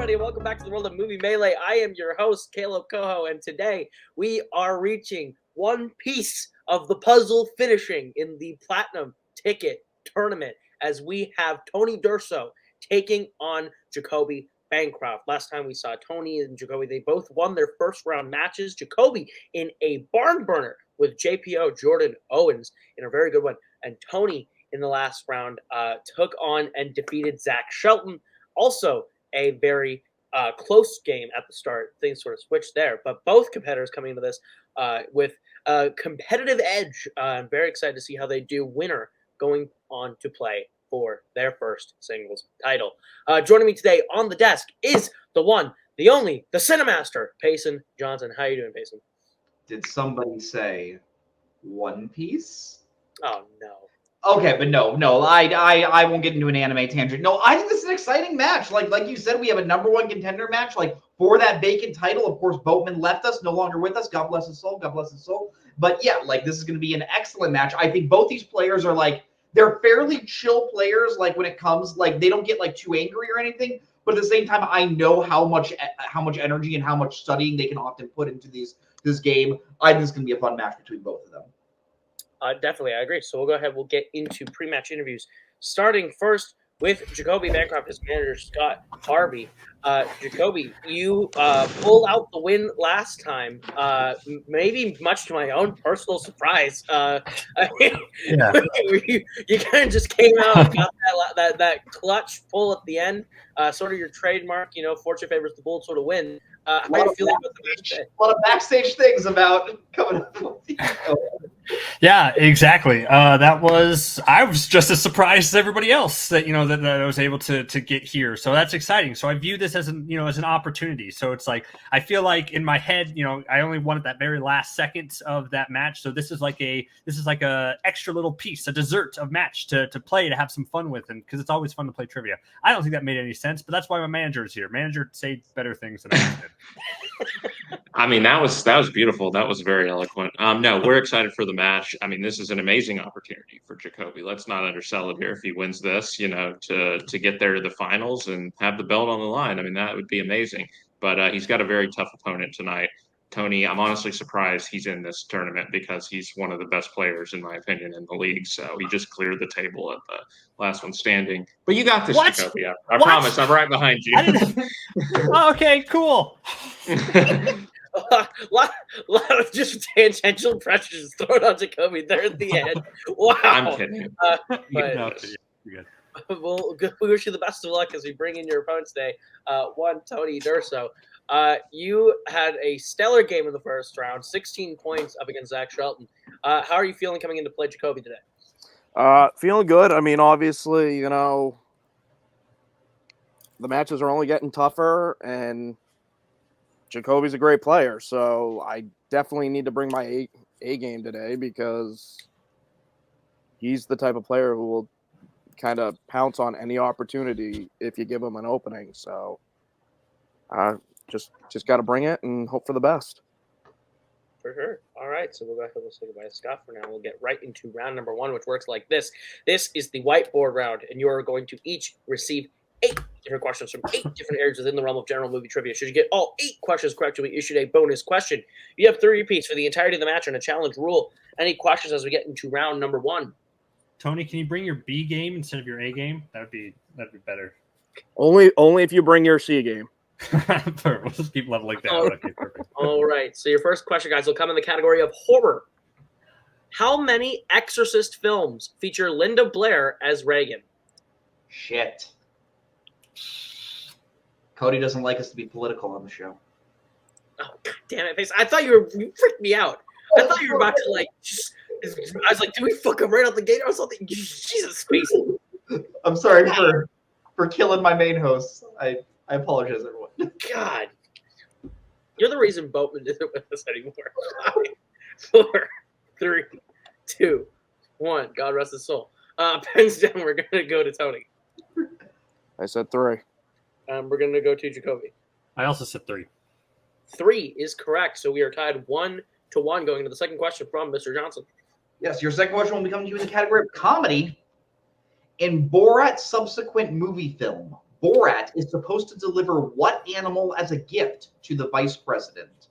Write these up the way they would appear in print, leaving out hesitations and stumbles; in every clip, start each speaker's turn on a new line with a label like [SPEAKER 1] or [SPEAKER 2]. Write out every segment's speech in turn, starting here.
[SPEAKER 1] everybody, and welcome back to the world of Movie Melee. I am your host, Kaleb Koho, and today we are reaching one piece of the puzzle finishing in the Platinum Ticket Tournament as we have Tony Durso taking on Jacoby Bancroft. Last time we saw Tony and Jacoby, they both won their first round matches. Jacoby in a barn burner with JPO Jordan Owens in a very good one, and Tony in the last round took on and defeated Zach Shelton. Also a very close game at the start. Things sort of switched there, but both competitors coming into this with a competitive edge. I'm very excited to see how they do. Winner going on to play for their first singles title. Joining me today on the desk is the one, the only, the Cinemaster, Payson Johnson. How you doing, Payson?
[SPEAKER 2] Did somebody say One Piece?
[SPEAKER 1] Oh, no.
[SPEAKER 2] Okay, but no, I won't get into an anime tangent. No, I think this is an exciting match. Like you said, we have a number one contender match, like for that vacant title. Of course, Boatman left us, no longer with us. God bless his soul. God bless his soul. But yeah, like this is going to be an excellent match. I think both these players are they're fairly chill players. Like when it comes, they don't get too angry or anything. But at the same time, I know how much energy and how much studying they can often put into this game. I think it's going to be a fun match between both of them.
[SPEAKER 1] Definitely, I agree. So we'll go ahead. We'll get into pre-match interviews, starting first with Jacoby Bancroft, his manager, Scott Harvey. Jacoby, you pulled out the win last time, maybe much to my own personal surprise.
[SPEAKER 3] Yeah.
[SPEAKER 1] you kind of just came out and got that clutch pull at the end, sort of your trademark, fortune favors the bold sort of win. How are you feeling about the match today?
[SPEAKER 2] A lot of backstage things about coming up.
[SPEAKER 3] Yeah, exactly. I was just as surprised as everybody else that I was able to get here. So that's exciting. So I view this as an opportunity. So it's I feel like in my head, I only won at that very last second of that match. So this is like a extra little piece, a dessert of match to play, to have some fun with, and because it's always fun to play trivia. I don't think that made any sense, but that's why my manager is here. Manager say better things than I did.
[SPEAKER 4] I mean, that was beautiful. That was very eloquent. No, we're excited for the match. I mean, this is an amazing opportunity for Jacoby. Let's not undersell it here. If he wins this, to get there to the finals and have the belt on the line, I mean, that would be amazing. But he's got a very tough opponent tonight. Tony, I'm honestly surprised he's in this tournament because he's one of the best players, in my opinion, in the league. So he just cleared the table at the last one standing. But you got this, Jacoby. I promise. I'm right behind you.
[SPEAKER 3] Oh, okay, cool.
[SPEAKER 1] A lot of just tangential pressures thrown on Jacoby there at the end. Wow.
[SPEAKER 4] I'm kidding.
[SPEAKER 1] We wish you the best of luck as we bring in your opponents today. One, Tony Durso. You had a stellar game in the first round, 16 points up against Zach Shelton. How are you feeling coming into play Jacoby today?
[SPEAKER 5] Feeling good. I mean, obviously, the matches are only getting tougher, and Jacoby's a great player, so I definitely need to bring my A game today because he's the type of player who will kind of pounce on any opportunity if you give him an opening. So just got to bring it and hope for the best.
[SPEAKER 1] For sure. All right, so we'll go ahead and say goodbye to Scott for now. We'll get right into round number one, which works like this. This is the whiteboard round, and you are going to each receive 8 different questions from 8 different areas within the realm of general movie trivia. Should you get all 8 questions correct, you'll be issued a bonus question. You have 3 repeats for the entirety of the match and a challenge rule. Any questions as we get into round number 1?
[SPEAKER 3] Tony, can you bring your B game instead of your A game? That'd be better.
[SPEAKER 5] Only if you bring your C game.
[SPEAKER 3] We'll just keep leveling down. Okay, perfect.
[SPEAKER 1] All right. So your first question, guys, will come in the category of horror. How many Exorcist films feature Linda Blair as Reagan?
[SPEAKER 2] Shit. Cody doesn't like us to be political on the show.
[SPEAKER 1] Oh, God damn it, Face. I thought you freaked me out. I thought you were about to, I was like, do we fuck him right out the gate or something? Jesus, Face.
[SPEAKER 2] I'm sorry for killing my main host. I apologize, everyone.
[SPEAKER 1] God. You're the reason Boatman isn't with us anymore. 5, 4, 3, 2, 1. God rest his soul. Pens down. We're going to go to Tony.
[SPEAKER 5] I said 3.
[SPEAKER 1] We're going to go to Jacoby.
[SPEAKER 3] I also said 3.
[SPEAKER 1] 3 is correct. So we are tied 1-1 going into the second question from Mr. Johnson.
[SPEAKER 2] Yes, your second question will be coming to you in the category of comedy. In Borat's subsequent movie film, Borat is supposed to deliver what animal as a gift to the vice president?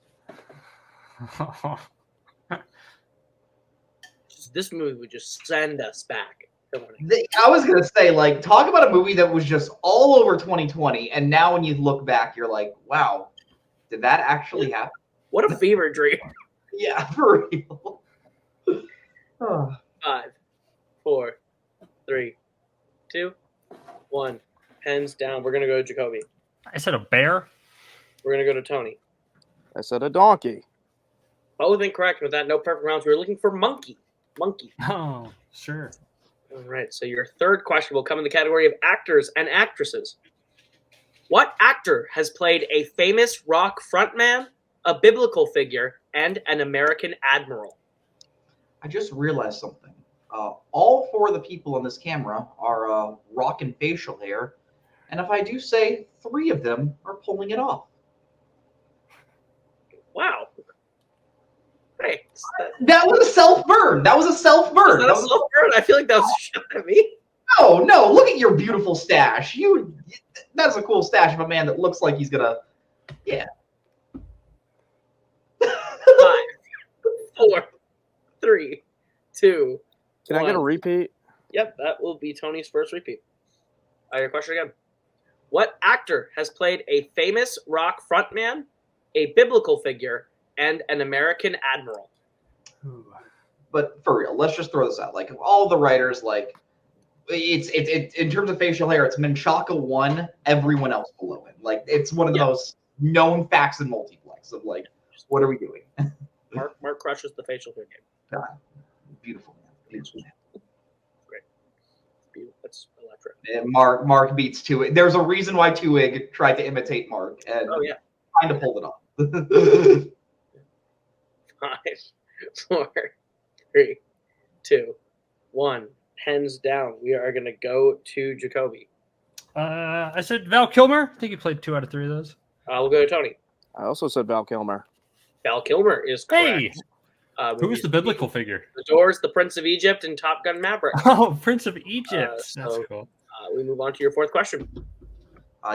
[SPEAKER 1] This movie would just send us back.
[SPEAKER 2] I was going to say, like, talk about a movie that was just all over 2020, and now when you look back, you're like, wow, did that actually happen?
[SPEAKER 1] What a fever dream.
[SPEAKER 2] Yeah, for real. Oh.
[SPEAKER 1] 5, 4, 3, 2, 1. Pens down. We're going to go to Jacoby.
[SPEAKER 3] I said a bear.
[SPEAKER 1] We're going to go to Tony.
[SPEAKER 5] I said a donkey.
[SPEAKER 1] Both incorrect with that. No perfect rounds. We were looking for monkey. Monkey.
[SPEAKER 3] Oh, sure.
[SPEAKER 1] All right. So your third question will come in the category of actors and actresses. What actor has played a famous rock frontman, a biblical figure, and an American admiral?
[SPEAKER 2] I just realized something. All 4 of the people on this camera are rocking facial hair, and if I do say 3 of them are pulling it off.
[SPEAKER 1] Wow. Hey,
[SPEAKER 2] That was a self-burn. That was a self-burn.
[SPEAKER 1] that was a self-burn. I feel like that was a shot at me.
[SPEAKER 2] No, look at your beautiful stash. That's a cool stash of a man that looks like he's gonna, yeah.
[SPEAKER 1] 5, 4, 3, 2.
[SPEAKER 5] Can I get a repeat?
[SPEAKER 1] Yep, that will be Tony's first repeat. Your question again. What actor has played a famous rock frontman, a biblical figure, and an American admiral?
[SPEAKER 2] But for real, let's just throw this out. Like, all the writers, like, it's in terms of facial hair, it's Menchaca 1, everyone else below it. Like, it's one of the most known facts in Multiplex of, like, what are we doing?
[SPEAKER 1] Mark crushes the facial hair game.
[SPEAKER 2] God, beautiful man. Beautiful man.
[SPEAKER 1] Great. Beautiful. That's electric.
[SPEAKER 2] And Mark beats Twohig. There's a reason why Twohig tried to imitate Mark, and kind of pulled it off.
[SPEAKER 1] 5, 4, 3, 2, 1. Pens down. We are going to go to Jacoby.
[SPEAKER 3] I said Val Kilmer. I think he played 2 out of 3 of those.
[SPEAKER 1] We'll go to Tony.
[SPEAKER 5] I also said Val Kilmer.
[SPEAKER 1] Val Kilmer is correct.
[SPEAKER 3] Hey, who was the biblical figure?
[SPEAKER 1] The Doors, the Prince of Egypt, and Top Gun Maverick.
[SPEAKER 3] Oh, Prince of Egypt. That's cool.
[SPEAKER 1] We move on to your fourth question.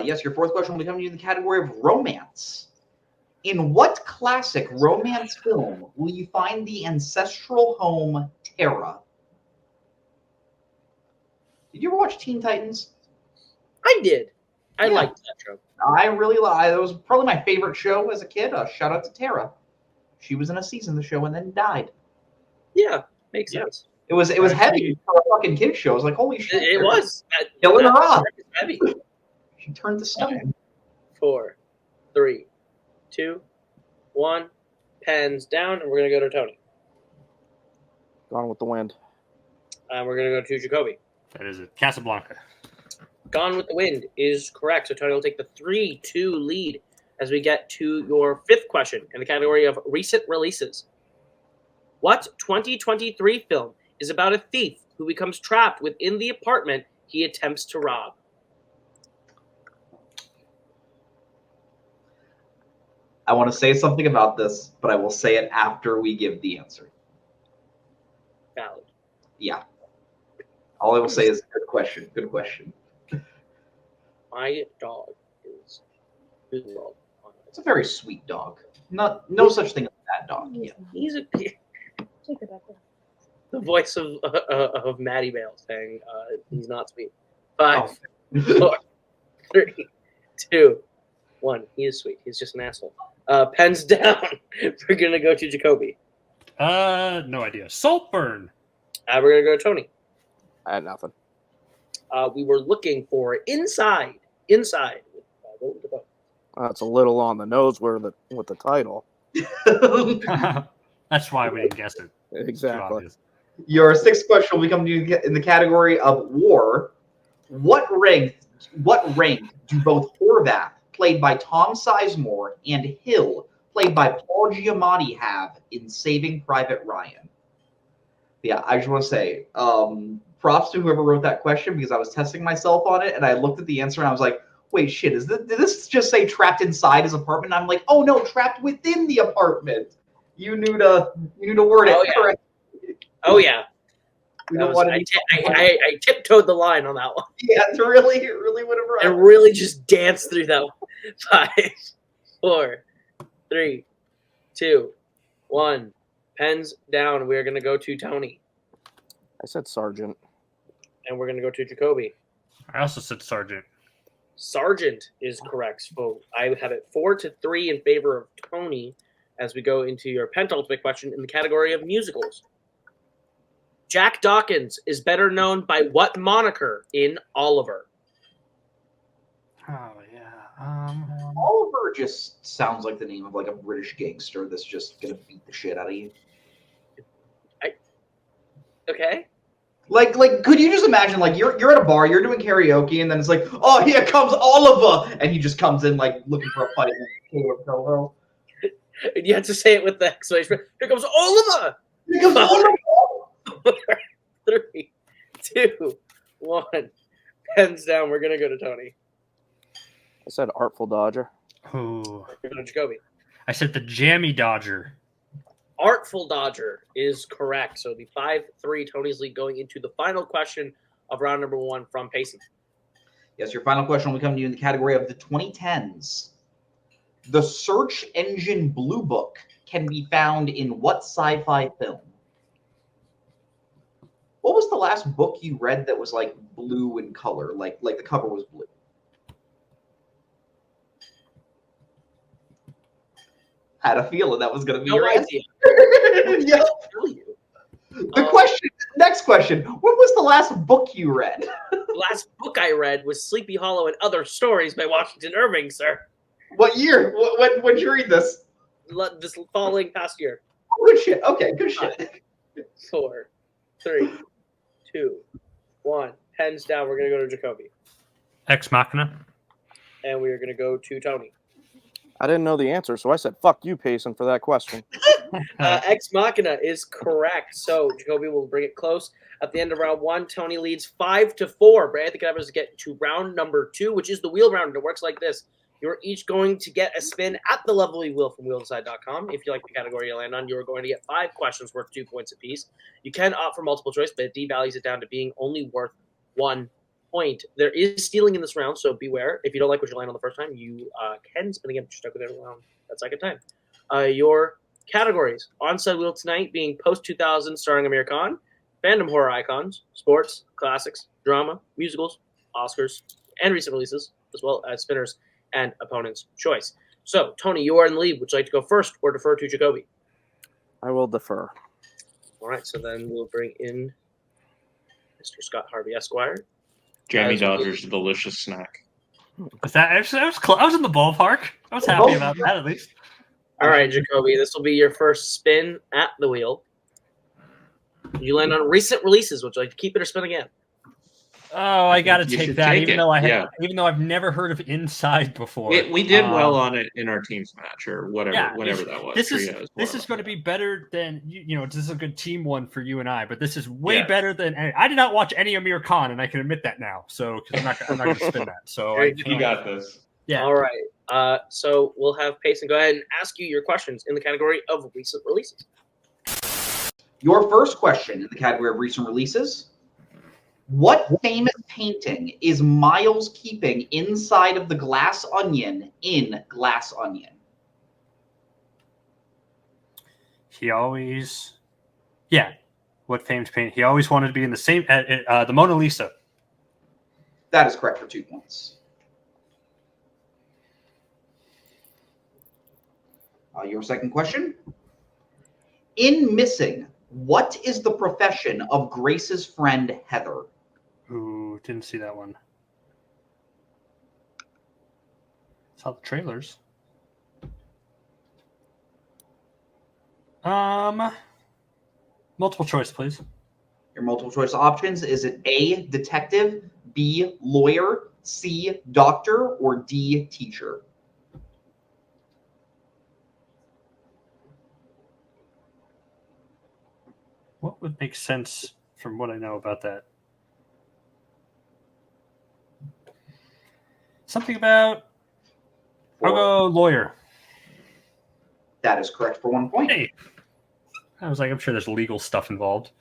[SPEAKER 2] Yes, your fourth question will be coming in the category of romance. In what classic romance film will you find the ancestral home Terra? Did you ever watch Teen Titans?
[SPEAKER 1] I did. I liked that show.
[SPEAKER 2] I really liked it. It was probably my favorite show as a kid. Shout out to Terra. She was in a season of the show and then died.
[SPEAKER 1] Yeah, makes sense.
[SPEAKER 2] It was heavy for a fucking kid show. I was like, holy shit.
[SPEAKER 1] It was.
[SPEAKER 2] Killing her off.
[SPEAKER 1] Heavy.
[SPEAKER 2] She turned to stone.
[SPEAKER 1] 4, 3, 2, 1. Pens down, and we're going to go to Tony.
[SPEAKER 5] Gone with the Wind.
[SPEAKER 1] We're going to go to Jacoby.
[SPEAKER 3] That is it. Casablanca.
[SPEAKER 1] Gone with the Wind is correct. So Tony will take the 3-2 lead as we get to your fifth question in the category of recent releases. What 2023 film is about a thief who becomes trapped within the apartment he attempts to rob?
[SPEAKER 2] I want to say something about this, but I will say it after we give the answer.
[SPEAKER 1] Valid.
[SPEAKER 2] Yeah. All I will say is good question. Good question.
[SPEAKER 1] My dog is well.
[SPEAKER 2] It's a very sweet dog. No such thing as a bad dog. Yeah.
[SPEAKER 1] He's a the voice of Maddie Bale saying he's not sweet. 5, 4, 3, 2, 1. He is sweet. He's just an asshole. Pens down. We're gonna go to Jacoby.
[SPEAKER 3] No idea. Saltburn.
[SPEAKER 1] We're gonna go to Tony.
[SPEAKER 5] I had nothing.
[SPEAKER 1] We were looking for Inside. Inside.
[SPEAKER 5] It's a little on the nose with the title.
[SPEAKER 3] That's why we didn't guess it.
[SPEAKER 5] Exactly.
[SPEAKER 2] Your sixth question will become in the category of war. What rank do both Horvath, played by Tom Sizemore, and Hill, played by Paul Giamatti, have in Saving Private Ryan? Yeah, I just want to say, props to whoever wrote that question, because I was testing myself on it and I looked at the answer and I was like, wait, shit, did this just say trapped inside his apartment? And I'm like, oh no, trapped within the apartment. You knew to word it correctly.
[SPEAKER 1] Oh yeah.
[SPEAKER 2] We
[SPEAKER 1] That
[SPEAKER 2] don't
[SPEAKER 1] was,
[SPEAKER 2] want
[SPEAKER 1] I tiptoed the line on that one.
[SPEAKER 2] Yeah, it really would have
[SPEAKER 1] And
[SPEAKER 2] run.
[SPEAKER 1] really just danced through that one. 5, 4, 3, 2, 1. Pens down. We're going to go to Tony.
[SPEAKER 5] I said Sergeant.
[SPEAKER 1] And we're going to go to Jacoby.
[SPEAKER 3] I also said Sergeant.
[SPEAKER 1] Sergeant is correct. So I have it 4-3 in favor of Tony as we go into your penultimate question in the category of musicals. Jack Dawkins is better known by what moniker in Oliver?
[SPEAKER 3] Oh yeah.
[SPEAKER 2] Oliver just sounds like the name of like a British gangster that's just gonna beat the shit out of you.
[SPEAKER 1] Okay.
[SPEAKER 2] Like, could you just imagine, like, you're at a bar, you're doing karaoke, and then it's like, oh, here comes Oliver, and he just comes in like looking for a fight with Kaleb Koho.
[SPEAKER 1] And you have to say it with the exclamation. Here comes Oliver!
[SPEAKER 2] Here comes Oliver!
[SPEAKER 1] 3, 2, 1. Pens down. We're going to go to Tony.
[SPEAKER 5] I said Artful Dodger.
[SPEAKER 3] Ooh.
[SPEAKER 1] We're going to Jacoby.
[SPEAKER 3] I said the Jammy Dodger.
[SPEAKER 1] Artful Dodger is correct. So the 5-3 Tony's lead going into the final question of round number 1 from Payson.
[SPEAKER 2] Yes, your final question will come to you in the category of the 2010s. The search engine Blue Book can be found in what sci-fi film? What was the last book you read that was like blue in color, like the cover was blue? Had a feeling that was going to be
[SPEAKER 1] No
[SPEAKER 2] your answer.
[SPEAKER 1] idea.
[SPEAKER 2] Yep.
[SPEAKER 1] The
[SPEAKER 2] Next question. What was the last book you read?
[SPEAKER 1] last book I read was Sleepy Hollow and Other Stories by Washington Irving, sir.
[SPEAKER 2] What year? When did you read this?
[SPEAKER 1] This following past year.
[SPEAKER 2] Good shit. Okay, good shit.
[SPEAKER 1] 4, 3, 2, 1. Pens down. We're going to go to Jacoby.
[SPEAKER 3] Ex Machina.
[SPEAKER 1] And we are going to go to Tony.
[SPEAKER 5] I didn't know the answer, so I said, fuck you, Payson, for that question.
[SPEAKER 1] Ex Machina is correct. So Jacoby will bring it close. At the end of round 1, Tony leads 5-4. But I think I get to round number 2, which is the wheel round. It works like this. You're each going to get a spin at the Lovely Wheel from wheelside.com. If you like the category you land on, you're going to get 5 questions worth 2 points apiece. You can opt for multiple choice, but it devalues it down to being only worth 1 point. There is stealing in this round, so beware. If you don't like what you land on the first time, you can spin again if you're stuck with it around that second time. Your categories. Onside Wheel tonight being post-2000 starring Amir Khan, fandom horror icons, sports, classics, drama, musicals, Oscars, and recent releases, as well as spinners and opponent's choice. So, Tony, you are in the lead. Would you like to go first or defer to Jacoby?
[SPEAKER 5] I will defer.
[SPEAKER 1] All right, so then we'll bring in Mr. Scott Harvey Esquire.
[SPEAKER 4] Jammy Dodger's a delicious snack.
[SPEAKER 3] Was that actually? I was in the ballpark. I was happy about that at least.
[SPEAKER 1] All right, Jacoby, this will be your first spin at the wheel. You land on recent releases. Would you like to keep it or spin again?
[SPEAKER 3] Oh, I got to
[SPEAKER 4] You
[SPEAKER 3] take
[SPEAKER 4] should
[SPEAKER 3] that,
[SPEAKER 4] take
[SPEAKER 3] even
[SPEAKER 4] it,
[SPEAKER 3] though
[SPEAKER 4] yeah.
[SPEAKER 3] even though I've never heard of Inside before.
[SPEAKER 4] We did well on it in our teams match or whatever,
[SPEAKER 3] Yeah,
[SPEAKER 4] whenever that was.
[SPEAKER 3] This
[SPEAKER 4] Trios,
[SPEAKER 3] is going to be better than you know. This is a good team one for you and I, but this is way
[SPEAKER 4] Yeah.
[SPEAKER 3] better than. I did not watch any Amir Khan, and I can admit that now. So because I'm not going to spin that. So
[SPEAKER 1] Very
[SPEAKER 3] I,
[SPEAKER 4] You got this.
[SPEAKER 3] yeah.
[SPEAKER 1] All right. So we'll have Payson go ahead and ask you your questions in the category of recent releases.
[SPEAKER 2] Your first question in the category of recent releases. What famous painting is Miles keeping inside of the glass onion in Glass Onion?
[SPEAKER 3] He always, yeah. What famous painting? He always wanted to be in the same. The Mona Lisa.
[SPEAKER 2] That is correct for 2 points. Your second question. In Missing, what is the profession of Grace's friend Heather?
[SPEAKER 3] Ooh, didn't see that one. Saw the trailers. Multiple choice, please.
[SPEAKER 2] Your multiple choice options, is it A, detective, B, lawyer, C, doctor, or D, teacher?
[SPEAKER 3] What would make sense from what I know about that? Something about. I'll go lawyer.
[SPEAKER 2] That is correct for 1 point.
[SPEAKER 3] Hey. I was like, I'm sure there's legal stuff involved.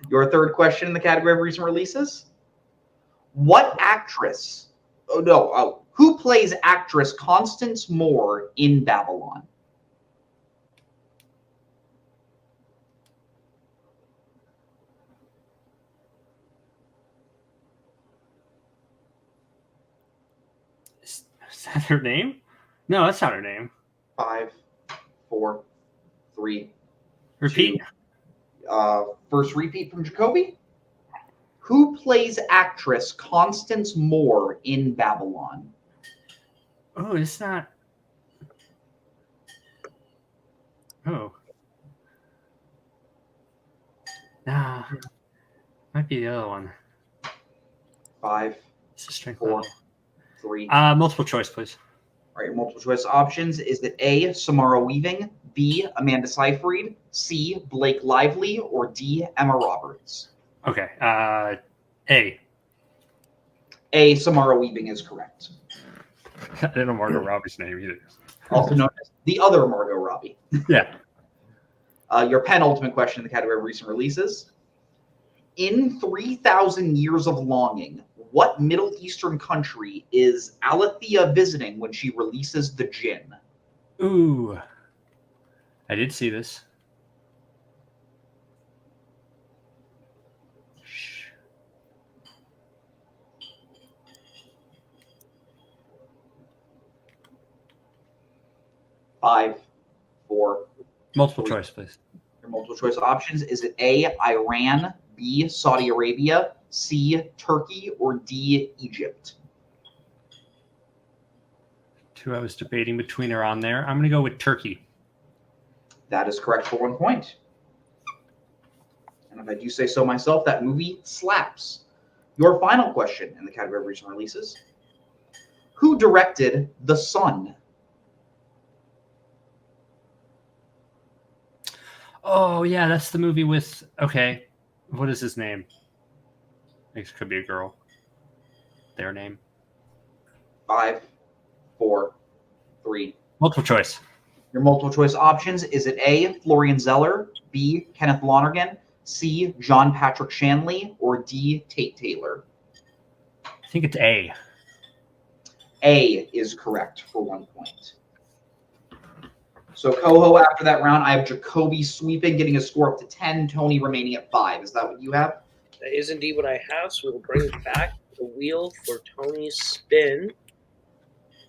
[SPEAKER 2] Your third question in the category of recent releases. What actress? Oh no! Who plays actress Constance Moore in Babylon?
[SPEAKER 3] Is that her name? No, that's not her name.
[SPEAKER 2] 5, 4, 3.
[SPEAKER 3] Repeat.
[SPEAKER 2] 2. First repeat from Jacoby. Who plays actress Constance Moore in Babylon?
[SPEAKER 3] Oh, it's not. Oh. Nah. Might be the other one.
[SPEAKER 2] 5,
[SPEAKER 3] It's a strength
[SPEAKER 2] 4,
[SPEAKER 3] level.
[SPEAKER 2] 3.
[SPEAKER 3] Multiple choice, please.
[SPEAKER 2] All right, multiple choice options. Is it A, Samara Weaving, B, Amanda Seyfried, C, Blake Lively, or D, Emma Roberts?
[SPEAKER 3] Okay. A.
[SPEAKER 2] A, Samara Weaving is correct.
[SPEAKER 3] I didn't know Margot Robbie's name either.
[SPEAKER 2] Also known as the other Margot Robbie.
[SPEAKER 3] Yeah.
[SPEAKER 2] Your penultimate question in the category of recent releases. In 3,000 Years of Longing, what Middle Eastern country is Alethea visiting when she releases the Jinn?
[SPEAKER 3] Ooh. I did see this.
[SPEAKER 2] Five, 4.
[SPEAKER 3] Multiple
[SPEAKER 2] 3.
[SPEAKER 3] choice, please.
[SPEAKER 2] Your multiple choice options. Is it A, Iran, B, Saudi Arabia, C, Turkey, or D, Egypt?
[SPEAKER 3] Two I was debating between are on there. I'm going to go with Turkey.
[SPEAKER 2] That is correct for 1 point. And if I do say so myself, that movie slaps. Your final question in the category of recent releases. Who directed The Sun?
[SPEAKER 3] Oh, yeah, that's the movie with... Okay. What is his name? It could be a girl. Their name.
[SPEAKER 2] 5, 4, 3.
[SPEAKER 3] Multiple choice.
[SPEAKER 2] Your multiple choice options. Is it A, Florian Zeller, B, Kenneth Lonergan, C, John Patrick Shanley, or D, Tate Taylor?
[SPEAKER 3] I think it's A.
[SPEAKER 2] A is correct for 1 point. So Koho, after that round, I have Jacoby sweeping, getting a score up to 10, Tony remaining at 5. Is that what you have?
[SPEAKER 1] That is indeed what I have, so we will bring back the wheel for Tony's spin.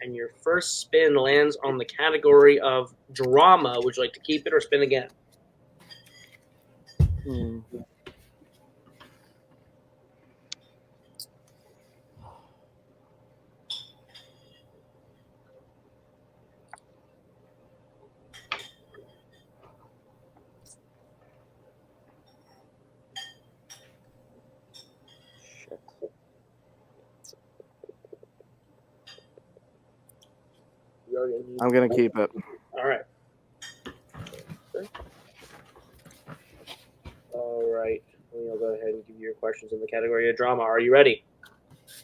[SPEAKER 1] And your first spin lands on the category of drama. Would you like to keep it or spin again?
[SPEAKER 5] I'm going to keep it.
[SPEAKER 1] All right. All right. We'll go ahead and give you your questions in the category of drama. Are you ready?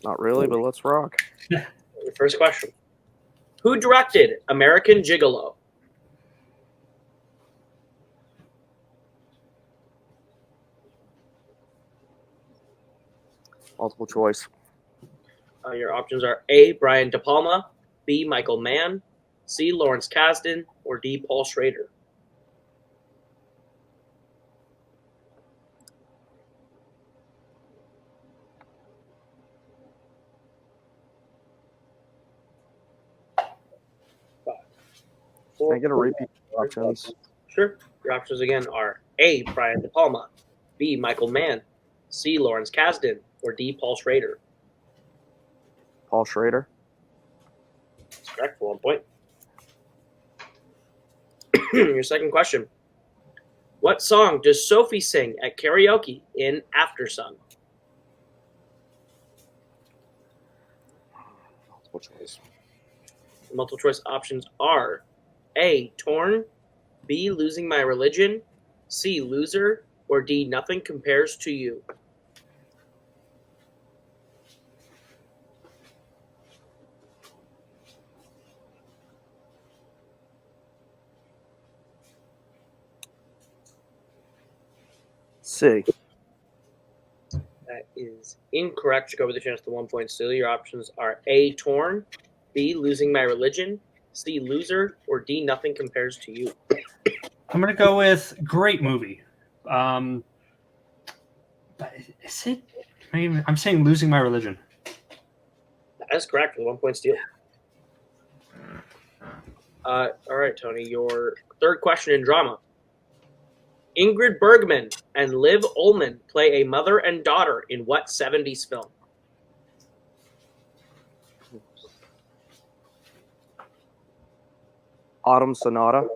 [SPEAKER 5] Not really, but let's rock.
[SPEAKER 1] Your first question. Who directed American Gigolo?
[SPEAKER 5] Multiple choice.
[SPEAKER 1] Your options are A, Brian De Palma, B, Michael Mann, C, Lawrence Kasdan, or D, Paul Schrader.
[SPEAKER 5] Can I get a repeat options?
[SPEAKER 1] Sure. Your options again are A, Brian De Palma, B, Michael Mann, C, Lawrence Kasdan, or D, Paul Schrader.
[SPEAKER 5] Paul Schrader.
[SPEAKER 1] That's correct for 1 point. Your second question. What song does Sophie sing at karaoke in Aftersung?
[SPEAKER 5] Multiple choice.
[SPEAKER 1] The multiple choice options are A, Torn, B, Losing My Religion, C, Loser, or D, Nothing Compares to You.
[SPEAKER 5] C.
[SPEAKER 1] That is incorrect. Jacoby with a chance to 1 point steal. Your options are A, torn, B, losing my religion, C, loser, or D, nothing compares to you.
[SPEAKER 3] I'm going to go with great movie. But is it? Maybe, I'm saying losing my religion.
[SPEAKER 1] That is correct for the 1 point steal. All right, Tony, your third question in drama. Ingrid Bergman and Liv Ullmann play a mother and daughter in what 70s film?
[SPEAKER 5] Autumn Sonata.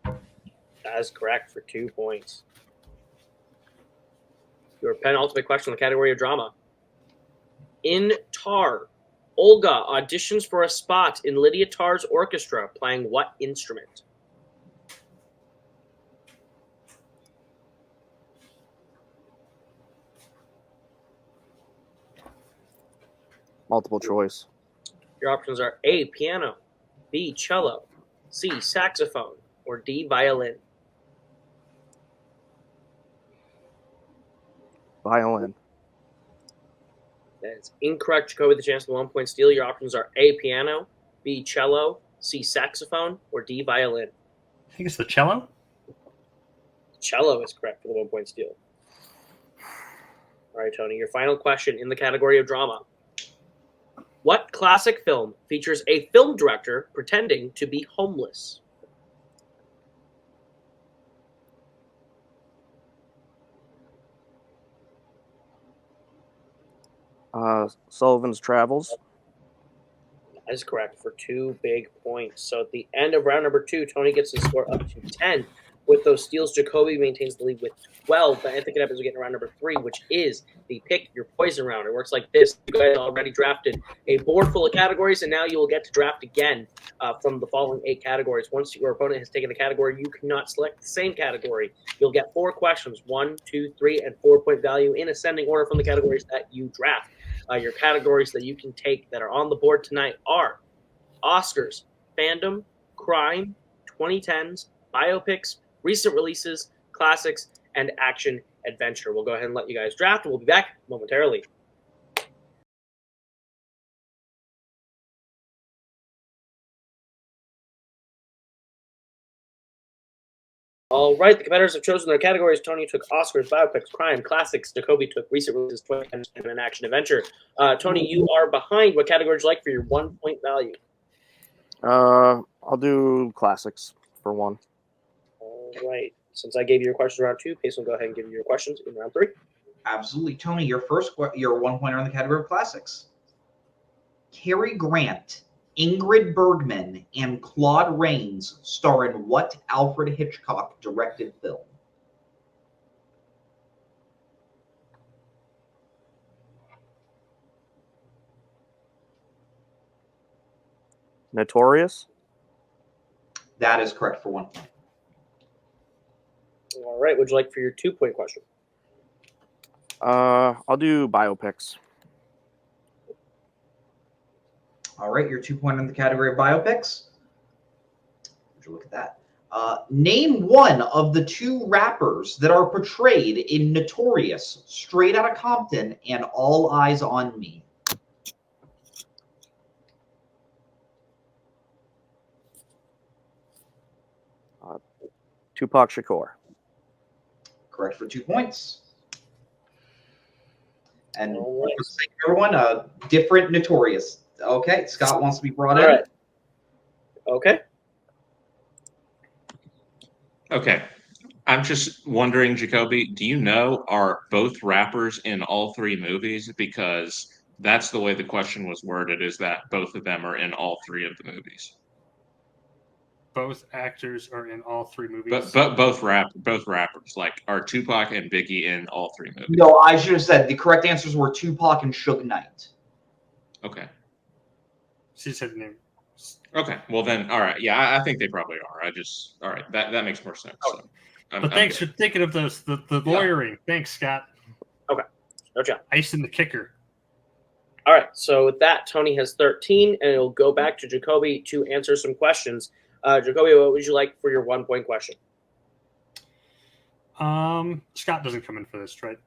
[SPEAKER 1] That is correct for 2 points. Your penultimate question in the category of drama. In Tar, Olga auditions for a spot in Lydia Tar's orchestra playing what instrument?
[SPEAKER 5] Multiple choice.
[SPEAKER 1] Your options are A, piano, B, cello, C, saxophone, or D, violin.
[SPEAKER 5] Violin.
[SPEAKER 1] That is incorrect. Jacoby with a chance to 1 point steal. Your options are A, piano, B, cello, C, saxophone, or D, violin.
[SPEAKER 3] I think it's the cello.
[SPEAKER 1] Cello is correct for the 1 point steal. All right, Tony, your final question in the category of drama. What classic film features a film director pretending to be homeless?
[SPEAKER 5] Sullivan's Travels.
[SPEAKER 1] That is correct for 2 big points. So at the end of round number 2, Tony gets the score up to 10. With those steals, Jacoby maintains the lead with 12. But I think it happens we get to round number 3, which is the pick your poison round. It works like this. You guys already drafted a board full of categories, and now you will get to draft again from the following 8 categories. Once your opponent has taken a category, you cannot select the same category. You'll get 4 questions, 1, 2, 3, and 4 point value in ascending order from the categories that you draft. Your categories that you can take that are on the board tonight are Oscars, fandom, crime, 2010s, biopics, recent releases, classics, and action adventure. We'll go ahead and let you guys draft, and we'll be back momentarily. All right, the competitors have chosen their categories. Tony took Oscars, biopics, crime, classics. Jacoby took recent releases, 2010s, and an action adventure. Tony, you are behind. What category would you like for your 1 point value?
[SPEAKER 5] I'll do classics for 1.
[SPEAKER 1] All right. Since I gave you your questions in round 2, Pace will go ahead and give you your questions in round 3.
[SPEAKER 2] Absolutely. Tony, your 1 pointer in the category of classics. Cary Grant, Ingrid Bergman, and Claude Rains star in what Alfred Hitchcock directed film?
[SPEAKER 5] Notorious.
[SPEAKER 2] That is correct for 1 point.
[SPEAKER 1] All right. Would you like for your 2 point question?
[SPEAKER 5] I'll do biopics.
[SPEAKER 2] All right, your 2 pointer in the category of biopics. Would you look at that? Name one of the 2 rappers that are portrayed in Notorious, Straight Outta Compton, and All Eyes on Me.
[SPEAKER 5] Tupac Shakur.
[SPEAKER 2] Correct for 2 points. And
[SPEAKER 1] All right.
[SPEAKER 2] for the sake of everyone, a different Notorious. Okay, Scott wants to be brought in.
[SPEAKER 1] All right. Okay.
[SPEAKER 4] Okay. I'm just wondering, Jacoby, do you know, are both rappers in all 3 movies? Because that's the way the question was worded, is that both of them are in all 3 of the movies.
[SPEAKER 3] Both actors are in all 3 movies.
[SPEAKER 4] But both rappers, like, are Tupac and Biggie in all 3 movies?
[SPEAKER 2] No, I should have said the correct answers were Tupac and Suge Knight.
[SPEAKER 4] Okay.
[SPEAKER 3] She said the name.
[SPEAKER 4] Okay. Well then, all right. Yeah, I think they probably are. All right. That makes more sense. So,
[SPEAKER 3] But thanks for thinking of the lawyering. Thanks, Scott.
[SPEAKER 1] Okay. No job.
[SPEAKER 3] Ice in the kicker.
[SPEAKER 1] All right. So with that, Tony has 13, and it'll go back to Jacoby to answer some questions. Jacoby, what would you like for your 1 point question?
[SPEAKER 3] Scott doesn't come in for this, right?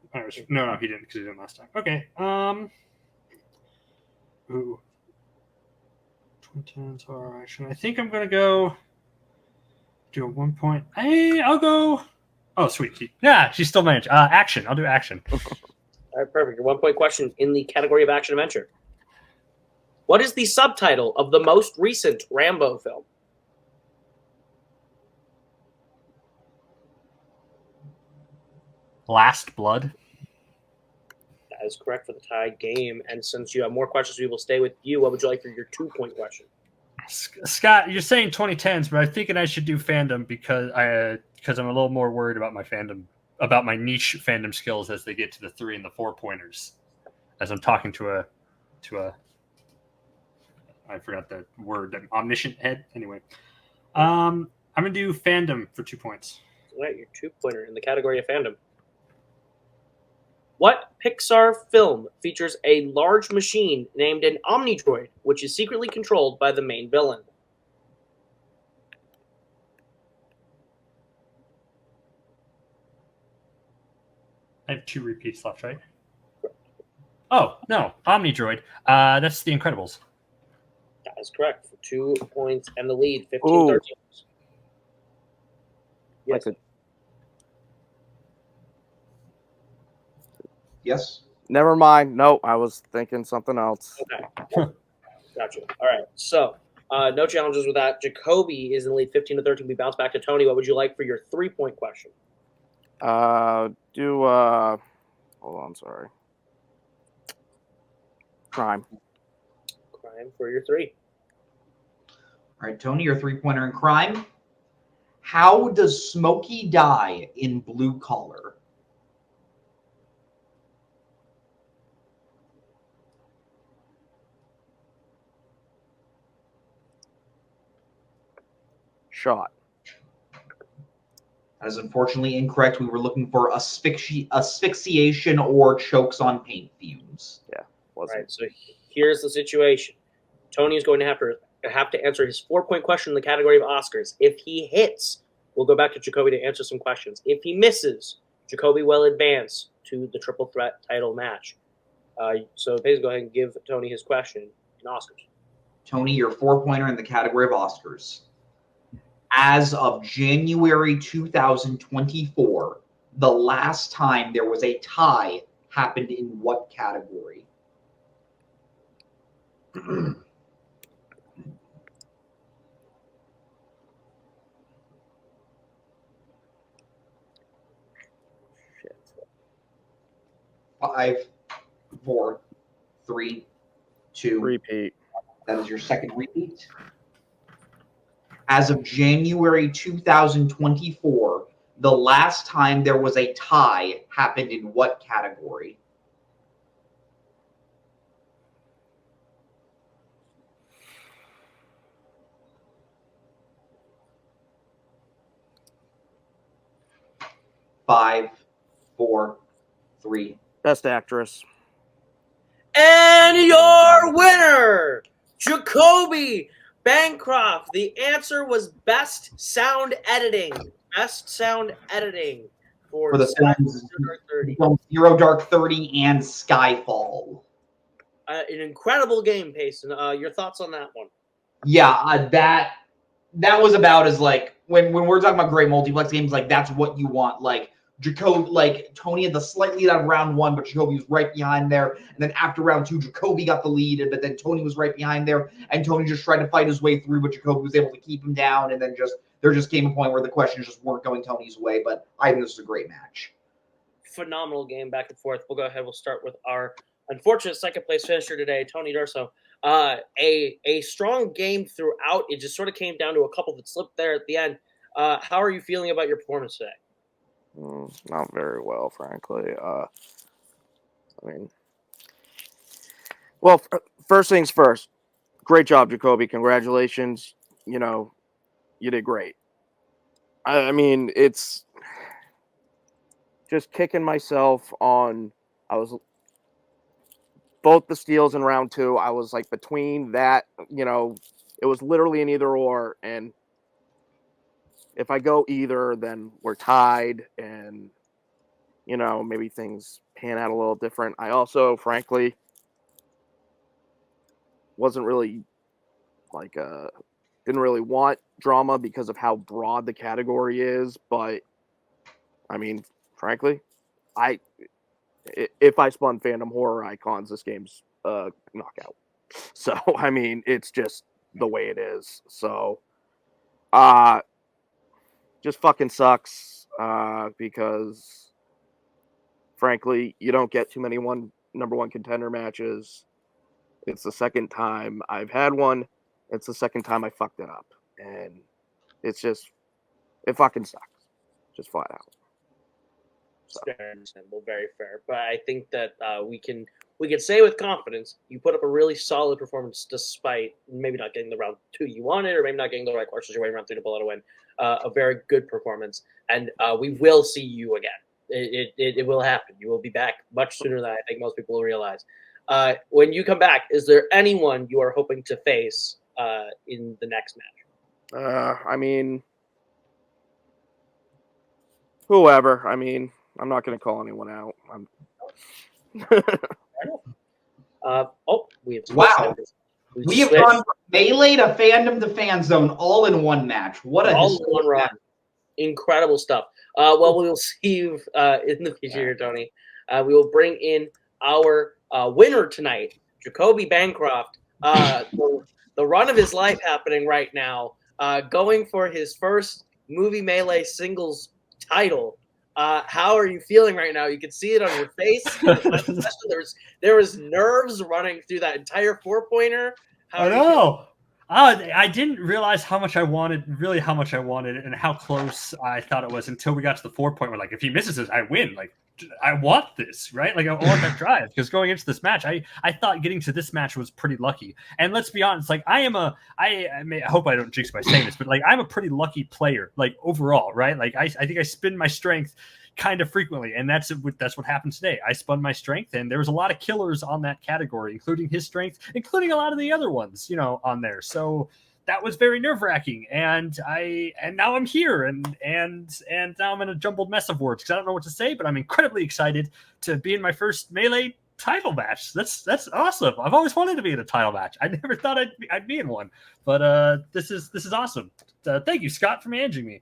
[SPEAKER 3] No, he didn't because he didn't last time. Okay. Ooh. 2010s horror action. I think I'm gonna go do a 1 point. Hey, I'll go. Oh, sweet. Yeah, she's still managed. Action. I'll do action.
[SPEAKER 1] All right, perfect. Your 1 point question in the category of action adventure. What is the subtitle of the most recent Rambo film?
[SPEAKER 3] Last Blood.
[SPEAKER 1] That is correct for the tie game. And since you have more questions, we will stay with you. What would you like for your 2 point question?
[SPEAKER 3] Scott, you're saying 2010s, but I'm thinking I should do fandom because I'm a little more worried about my fandom, about my niche fandom skills as they get to the 3 and the 4 pointers. As I'm talking to a I forgot the word, an omniscient head. Anyway, I'm gonna do fandom for 2 points.
[SPEAKER 1] All right, your 2-pointer in the category of fandom. What Pixar film features a large machine named an Omnidroid, which is secretly controlled by the main villain?
[SPEAKER 3] I have 2 repeats left, right? Oh, no. Omnidroid. That's The Incredibles.
[SPEAKER 1] That is correct for 2 points and the lead, 15-13. Yes.
[SPEAKER 2] Yes.
[SPEAKER 5] Never mind. No, I was thinking something else.
[SPEAKER 1] Okay. Gotcha. All right. So, no challenges with that. Jacoby is in the lead, 15-13. We bounce back to Tony. What would you like for your 3-point question?
[SPEAKER 5] Hold on, sorry. Crime
[SPEAKER 1] For your 3.
[SPEAKER 2] All right, Tony, your 3-pointer in crime. How does Smokey die in Blue Collar?
[SPEAKER 5] shot.
[SPEAKER 2] That is unfortunately incorrect. We were looking for asphyxiation or chokes on paint fumes.
[SPEAKER 5] Yeah,
[SPEAKER 1] All right. So here's the situation. Tony is going to have to answer his 4-point question in the category of Oscars. If he hits, we'll go back to Jacoby to answer some questions. If he misses, Jacoby will advance to the triple threat title match. So please go ahead and give Tony his question in Oscars.
[SPEAKER 2] Tony, your 4-pointer in the category of Oscars. As of January 2024, the last time there was a tie happened in what category?
[SPEAKER 1] Shit.
[SPEAKER 2] 5, 4, 3, 2.
[SPEAKER 5] Repeat.
[SPEAKER 2] That is your second repeat. As of January 2024, the last time there was a tie happened in what category? Five, 4, 3.
[SPEAKER 5] Best actress.
[SPEAKER 1] And your winner, Jacoby Bancroft. The answer was best sound editing. Best sound editing
[SPEAKER 2] For the films
[SPEAKER 1] Dark 30.
[SPEAKER 2] Zero Dark 30 and Skyfall.
[SPEAKER 1] An incredible game, Payson. Your thoughts on that one?
[SPEAKER 2] Yeah, that was about as like when we're talking about great multiplex games, like that's what you want. Like Jacoby, like Tony had the slight lead on round 1, but Jacoby was right behind there. And then after round 2, Jacoby got the lead, but then Tony was right behind there, and Tony just tried to fight his way through, but Jacoby was able to keep him down. And then there just came a point where the questions just weren't going Tony's way. But I think this was a great match.
[SPEAKER 1] Phenomenal game, back and forth. We'll go ahead. We'll start with our unfortunate second place finisher today, Tony Durso. A strong game throughout. It just sort of came down to a couple that slipped there at the end. How are you feeling about your performance today?
[SPEAKER 5] Not very well, frankly. Well, first things first. Great job, Jacoby. Congratulations. You did great. I mean, it's just kicking myself on. I was both the steals in round 2. I was like between that. It was literally an either or, and if I go either, then we're tied, and maybe things pan out a little different. I also, frankly, wasn't really didn't really want drama because of how broad the category is. But I mean, frankly, if I spun Fandom Horror Icons, this game's knockout. So I mean, it's just the way it is. So just fucking sucks because frankly, you don't get too many number one contender matches. It's the second time I've had one. It's the second time I fucked it up. And it fucking sucks. Just flat out. So.
[SPEAKER 1] Very understandable, very fair. But I think that we can say with confidence, you put up a really solid performance despite maybe not getting the round 2 you wanted, or maybe not getting the right horses you're waiting round 3 to pull out a win. A very good performance, and we will see you again. It will happen. You will be back much sooner than I think most people will realize. When you come back, is there anyone you are hoping to face in the next match?
[SPEAKER 5] I mean, whoever. I mean, I'm not going to call anyone out.
[SPEAKER 1] We have
[SPEAKER 2] wow. We have gone from Melee to Fandom to FanZone all in one match. What a
[SPEAKER 1] all in one run. Incredible stuff. Well, we will see you in the future here, Tony. We will bring in our winner tonight, Jacoby Bancroft. The run of his life happening right now, going for his first Movie Melee singles title. How are you feeling right now? You can see it on your face. There was nerves running through that entire 4-pointer.
[SPEAKER 3] I know. I didn't realize how much I wanted it, and how close I thought it was until we got to the 4-point. Where, like, if he misses this, I win. Like, I want this, right? Like, I want that drive, because going into this match, I thought getting to this match was pretty lucky. And let's be honest, like, I hope I don't jinx by saying this, but like, I'm a pretty lucky player, like, overall, right? Like, I think I spin my strength kind of frequently, and that's what happened today. I spun my strength, and there was a lot of killers on that category, including his strength, including a lot of the other ones, on there. So that was very nerve-wracking, and now I'm here, and now I'm in a jumbled mess of words because I don't know what to say, but I'm incredibly excited to be in my first Melee title match. That's awesome. I've always wanted to be in a title match. I never thought I'd be in one, but this is awesome. Thank you, Scott, for managing me.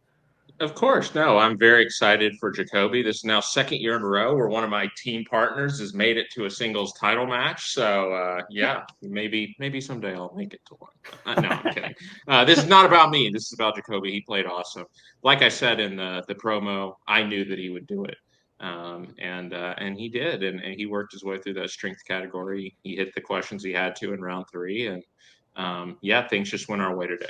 [SPEAKER 4] Of course. No, I'm very excited for Jacoby. This is now second year in a row where one of my team partners has made it to a singles title match. So, yeah, maybe someday I'll make it to one. No, I'm kidding. This is not about me. This is about Jacoby. He played awesome. Like I said in the promo, I knew that he would do it. And he did. And he worked his way through that strength category. He hit the questions he had to in round 3. And, yeah, things just went our way today.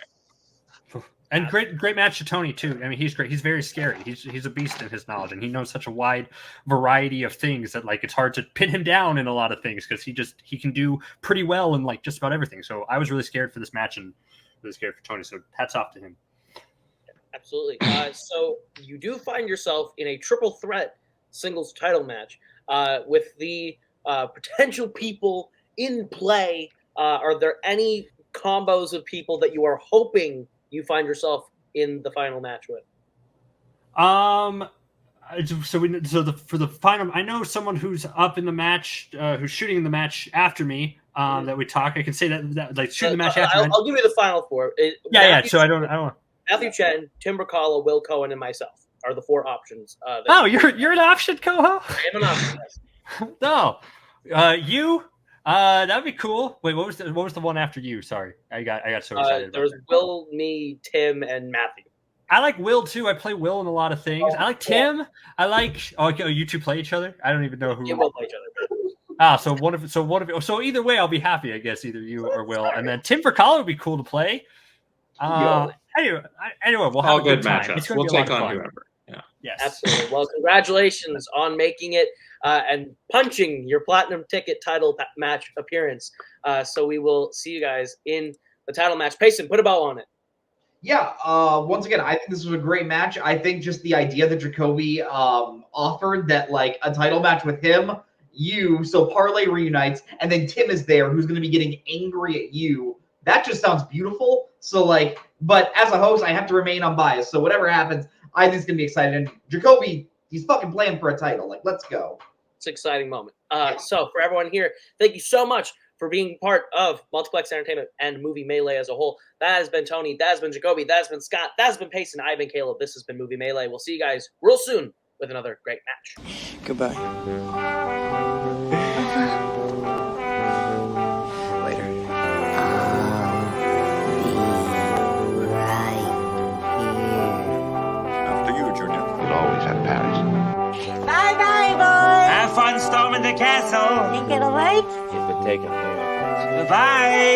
[SPEAKER 3] And great match to Tony too. I mean, he's great. He's very scary. He's a beast in his knowledge, and he knows such a wide variety of things that, like, it's hard to pin him down in a lot of things because he can do pretty well in, like, just about everything. So I was really scared for this match and really scared for Tony. So hats off to him.
[SPEAKER 1] Absolutely. So you do find yourself in a triple threat singles title match with the potential people in play. Are there any combos of people that you are hoping you find yourself in the final match with?
[SPEAKER 3] For the final, I know someone who's up in the match, who's shooting in the match after me. That we talk. I can say that like shooting the match after.
[SPEAKER 1] I'll give you the final 4.
[SPEAKER 3] So I don't.
[SPEAKER 1] Matthew Chen, Tim Brzakala, Will Cohen, and myself are the 4 options.
[SPEAKER 3] You're an option, Koho?
[SPEAKER 1] I am an option. Yes.
[SPEAKER 3] No, you. That'd be cool. Wait, what was the one after you? Sorry, I got so excited.
[SPEAKER 1] There was Will, me, Tim, and Matthew.
[SPEAKER 3] I like Will too. I play Will in a lot of things. I like Tim. I like. Oh, you two play each other. I don't even know who.
[SPEAKER 1] You will play each other.
[SPEAKER 3] So either way, I'll be happy. I guess either you or Will, and then Tim Brzakala would be cool to play. Anyway, we'll have
[SPEAKER 4] all
[SPEAKER 3] a good
[SPEAKER 4] matchups.
[SPEAKER 3] Time.
[SPEAKER 4] We'll take on whoever. Yeah.
[SPEAKER 3] Yes.
[SPEAKER 1] Absolutely. Well, congratulations on making it and punching your platinum ticket title match appearance. So we will see you guys in the title match. Payson, put a bow on it.
[SPEAKER 2] Yeah. Once again, I think this was a great match. I think just the idea that Jacoby offered that, like, a title match with him, so Parlay reunites, and then Tim is there, who's going to be getting angry at you that just sounds beautiful. So like, but as a host, I have to remain unbiased. So whatever happens, I think it's gonna be exciting. And Jacoby, he's fucking playing for a title. Like, let's go.
[SPEAKER 1] It's an exciting moment. So for everyone here, thank you so much for being part of Multiplex Entertainment and Movie Melee as a whole. That has been Tony. That has been Jacoby. That has been Scott. That has been Payson. I've been Caleb. This has been Movie Melee. We'll see you guys real soon with another great match.
[SPEAKER 6] Goodbye. Later.
[SPEAKER 7] After you, Junior. You'll always have Paris.
[SPEAKER 8] Bye-bye, boys.
[SPEAKER 9] Have fun storming the castle.
[SPEAKER 8] Think it'll work?
[SPEAKER 6] It would take a minute.
[SPEAKER 9] Bye.